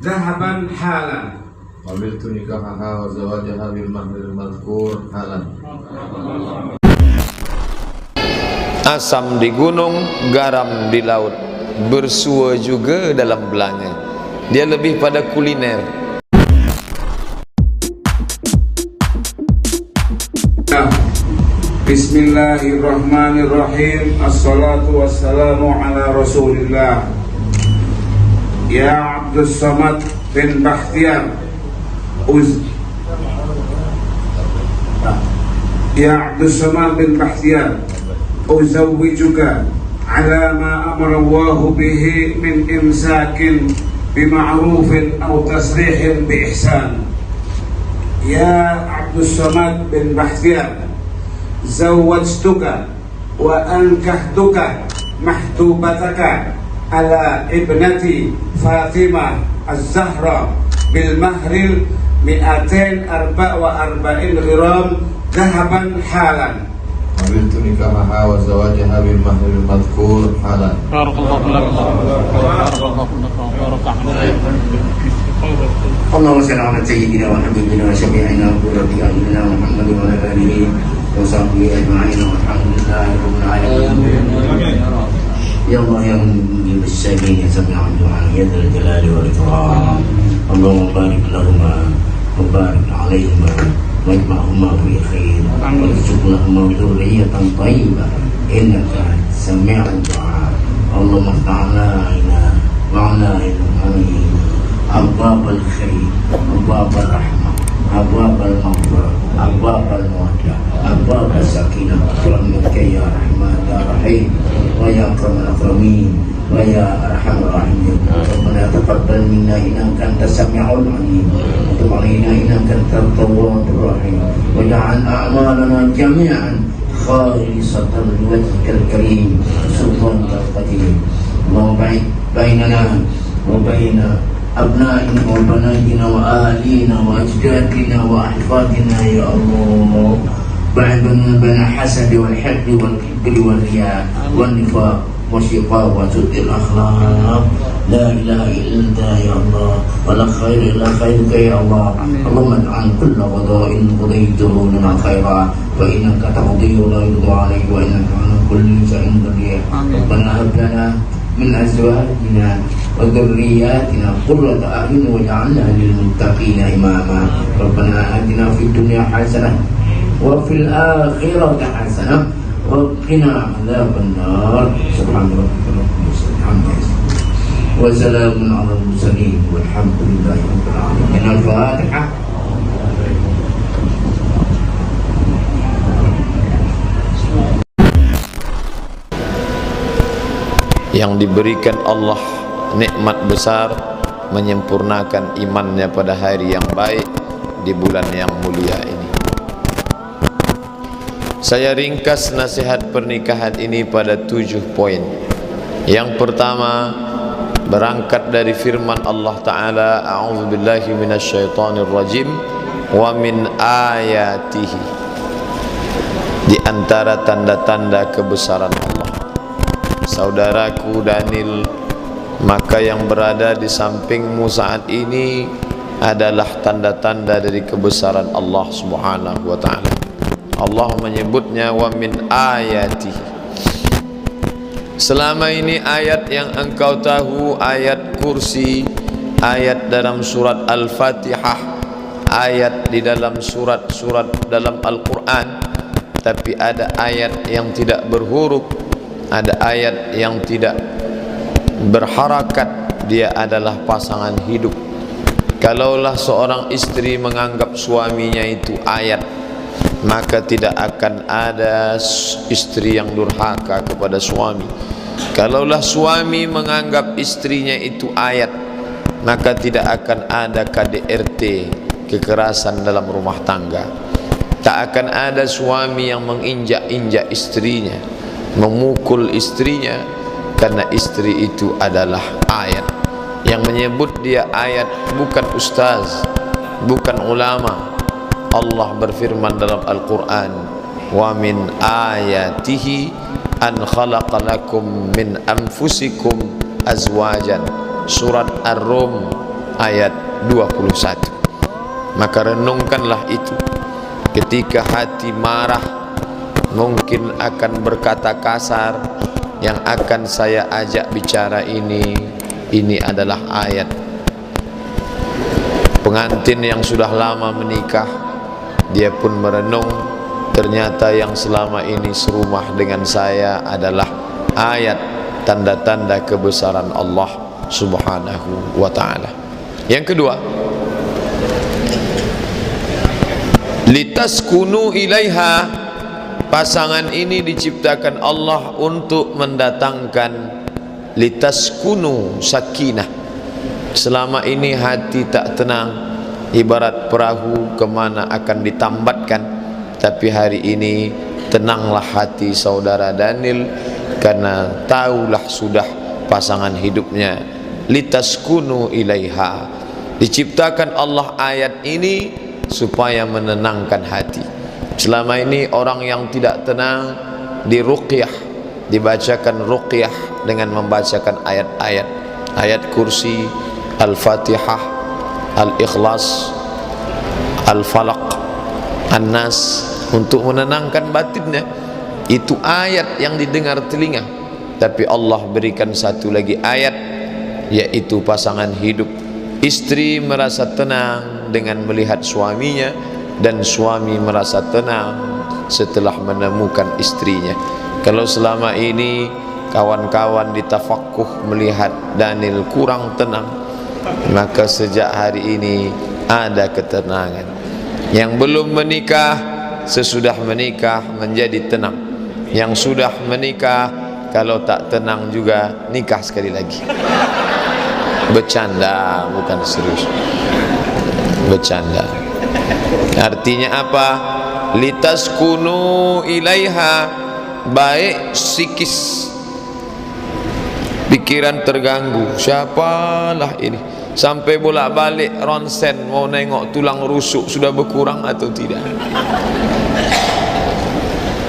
ذهبا حالا قبلت نكاحها وزواجها بالمهر المذكور حالا. Asam di gunung, garam di laut, bersua juga dalam belanga. Dia lebih pada kuliner. Bismillahirrahmanirrahim. Assalatu wassalamu ala Rasulillah. Ya Abdus Samad bin Bakhtiar Ya Abdus Samad bin Bakhtiar, uzawwijuka ala ma amara Allah bihi min imsakin bima'rufin aw tasrihin bi ihsan. Ya Abdus Samad bin Bakhtiar, zawwajtuka wa ankahtuka mahtubataka ala ibnati Fatimah Az-Zahra bil mahril 244 gram dhahaban halan. قبلت نكاحها وزواجها بالمهر المذكور حالا. بارك الله لك بارك الله لك اللهم صل على سيدنا وحبيبنا وشفيعنا وقرة أعيننا محمد وعلى آله وصحبه أجمعين والحمد لله رب العالمين. يا الله يا مجيب السائلين يا سميع الدعاء يا ذا الجلال والإكرام. اللهم بارك لهما وبارك عليهما واجمعهما في خير وارزق لهما ذرية طيبة إنك سميع الدعاء. اللهم افتح علينا وعلى علينا أبواب الخير أبواب الرحمة أبواب المغفرة أبواب المودة أبواب السكينة برحمتك يا رحمن يا رحيم ويا أكرم الأكرمين ويا أرحم الراحمين. ربنا تقبل منا إنك أنت السميع العليم وتب علينا إنك أنت التواب الرحيم واجعل أعمالنا جميعا خالصة لوجهك الكريم سلطانك القديم. اللهم بعد بيننا وبين أبنائنا وبناتنا وأهالينا وأجدادنا وأحفادنا يا الله. بعد بين الحسد والحقد والكبر والرياء والنفاق والشقاق وسوء الأخلاق. لا إله إلا أنت يا الله ولا خير إلا خيرك يا الله. اللهم اجعل كل قضاء قضيته لنا خيرا فإنك تقضي ولا يقضى عليك وإنك على كل شيء قدير. ربنا هب لنا من أزواجنا وذرياتنا قرة أعين واجعلنا للمتقين إماما. ربنا آتنا في الدنيا حسنة وفي الآخرة حسنة وقنا عذاب النار. سبحان ربك رب العزة عما يصفون وسلام على المرسلين والحمد لله رب العالمين. الفاتحة. Yang diberikan Allah nikmat besar menyempurnakan imannya pada hari yang baik di bulan yang mulia ini. Saya ringkas nasihat pernikahan ini pada 7 poin. Yang pertama, berangkat dari firman Allah Ta'ala, a'udzubillahi minasyaitonirrajim, wa min ayatihi, di antara tanda-tanda kebesaran Allah. Saudaraku Daniel, maka yang berada di sampingmu saat ini adalah tanda-tanda dari kebesaran Allah Subhanahu wa ta'ala. Allah menyebutnya wa min ayatihi. Selama ini ayat yang engkau tahu, ayat kursi, ayat dalam surat Al-Fatihah, ayat di dalam surat-surat dalam Al-Quran. Tapi ada ayat yang tidak berhuruf, ada ayat yang tidak berharakat. Dia adalah pasangan hidup. Kalaulah seorang istri menganggap suaminya itu ayat, maka tidak akan ada istri yang durhaka kepada suami. Kalaulah suami menganggap istrinya itu ayat, maka tidak akan ada KDRT, kekerasan dalam rumah tangga. Tak akan ada suami yang menginjak-injak istrinya, memukul istrinya, karena istri itu adalah ayat. Yang menyebut dia ayat bukan ustaz, bukan ulama. Allah berfirman dalam Al-Quran, wa min ayatihi an khalaqa lakum min anfusikum azwajan. Surat Ar-Rum ayat 21. Maka renungkanlah itu. Ketika hati marah, mungkin akan berkata kasar. Yang akan saya ajak bicara ini adalah ayat. Pengantin yang sudah lama menikah, dia pun merenung, ternyata yang selama ini serumah dengan saya adalah ayat tanda-tanda kebesaran Allah Subhanahu wa ta'ala. Yang kedua, litaskunu ilaiha. Pasangan ini diciptakan Allah untuk mendatangkan litaskunu sakinah. Selama ini hati tak tenang, ibarat perahu kemana akan ditambatkan. Tapi hari ini tenanglah hati saudara Daniel, karena tahulah sudah pasangan hidupnya. Litaskunu ilaiha. Diciptakan Allah ayat ini supaya menenangkan hati. Selama ini orang yang tidak tenang diruqyah, dibacakan ruqyah dengan membacakan ayat-ayat, ayat kursi, Al-Fatihah, Al-Ikhlas, Al-Falaq, An-Nas, untuk menenangkan batinnya. Itu ayat yang didengar telinga. Tapi Allah berikan satu lagi ayat, yaitu pasangan hidup. Istri merasa tenang dengan melihat suaminya, dan suami merasa tenang setelah menemukan istrinya. Kalau selama ini kawan-kawan ditafakkuh melihat Daniel kurang tenang, maka sejak hari ini ada ketenangan. Yang belum menikah, sesudah menikah menjadi tenang. Yang sudah menikah, kalau tak tenang juga nikah sekali lagi. Bercanda, bukan serius. Bercanda. Artinya apa? Litaskunu ilaiha, baik psikis, pikiran terganggu. Siapalah ini? Sampai bolak-balik ronsen mau nengok tulang rusuk sudah berkurang atau tidak.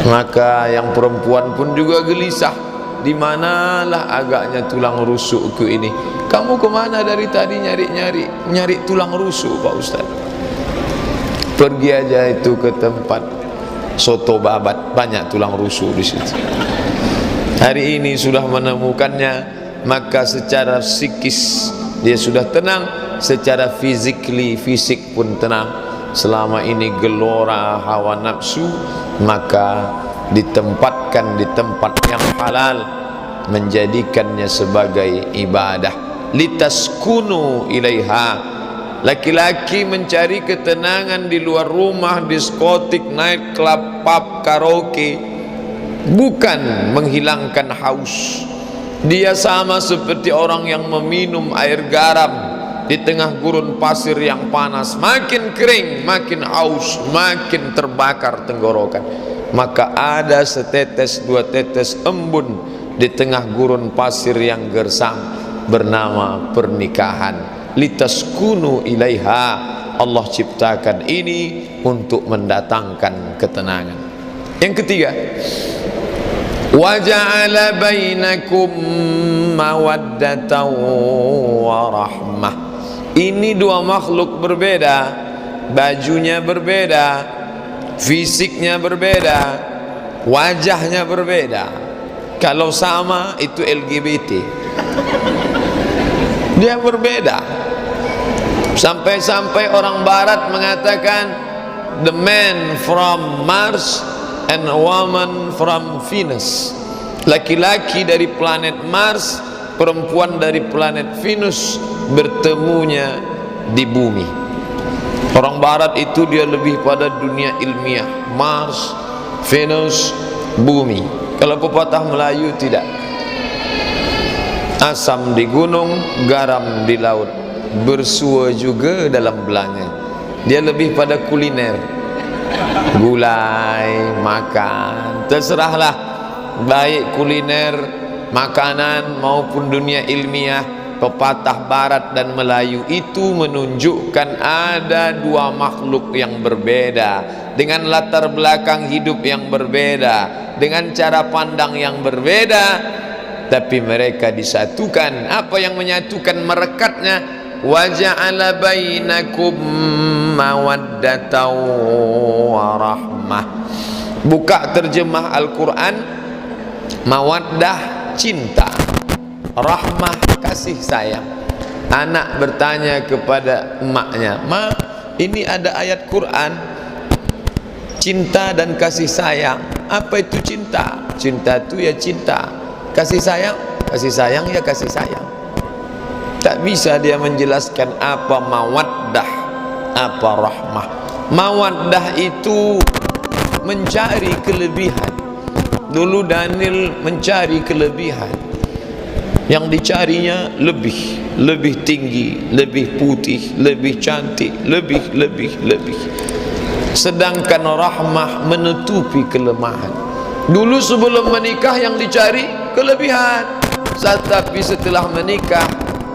Maka yang perempuan pun juga gelisah. Di manalah agaknya tulang rusukku ini? Kamu kemana dari tadi nyari tulang rusuk, Pak Ustaz? Pergi aja itu ke tempat soto babat, banyak tulang rusuk di situ. Hari ini sudah menemukannya, maka secara psikis dia sudah tenang, secara fisik pun tenang. Selama ini gelora hawa nafsu, maka ditempatkan di tempat yang halal, menjadikannya sebagai ibadah. Litaskunu ilaiha. Laki-laki mencari ketenangan di luar rumah, diskotik, night club, pub, karaoke, bukan menghilangkan haus. Dia sama seperti orang yang meminum air garam di tengah gurun pasir yang panas. Makin kering, makin haus, makin terbakar tenggorokan. Maka ada setetes dua tetes embun di tengah gurun pasir yang gersang, bernama pernikahan. Litaskunu ilaiha. Allah ciptakan ini untuk mendatangkan ketenangan. Yang ketiga, wa ja'ala bainakum mawaddatan wa rahmah. Ini dua makhluk berbeda, bajunya berbeda, fisiknya berbeda, wajahnya berbeda. Kalau sama itu LGBT. Dia berbeda. Sampai-sampai orang barat mengatakan the man from Mars and a woman from Venus. Laki-laki dari planet Mars, perempuan dari planet Venus, bertemunya di bumi. Orang barat itu dia lebih pada dunia ilmiah, Mars, Venus, bumi. Kalau pepatah Melayu tidak. Asam di gunung, garam di laut, bersua juga dalam belanga. Dia lebih pada kuliner, gulai, makan, terserahlah. Baik kuliner, makanan maupun dunia ilmiah, pepatah barat dan Melayu itu menunjukkan ada dua makhluk yang berbeda, dengan latar belakang hidup yang berbeda, dengan cara pandang yang berbeda, tapi mereka disatukan. Apa yang menyatukan merekatnya? wa ja'ala bainakum mawaddatan wa rahmah. Buka terjemah Al-Quran, mawaddah cinta, rahmah kasih sayang. Anak bertanya kepada emaknya, "Ma, ini ada ayat Quran cinta dan kasih sayang. Apa itu cinta? Cinta itu ya cinta. Kasih sayang ya kasih sayang." Tak bisa dia menjelaskan apa mawaddah, apa rahmah. Mawaddah itu mencari kelebihan. Dulu Daniel mencari kelebihan. Yang dicarinya lebih tinggi, lebih putih, lebih cantik, lebih. Sedangkan rahmah menutupi kelemahan. Dulu sebelum menikah yang dicari kelebihan, tapi setelah menikah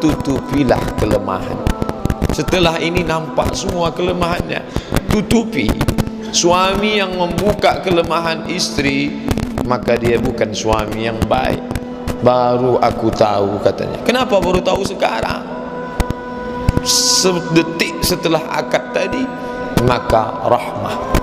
tutupilah kelemahan. Setelah ini nampak semua kelemahannya, tutupi. Suami yang membuka kelemahan istri, maka dia bukan suami yang baik. Baru aku tahu, katanya. Kenapa baru tahu sekarang? Sedetik setelah akad tadi, maka rahmah.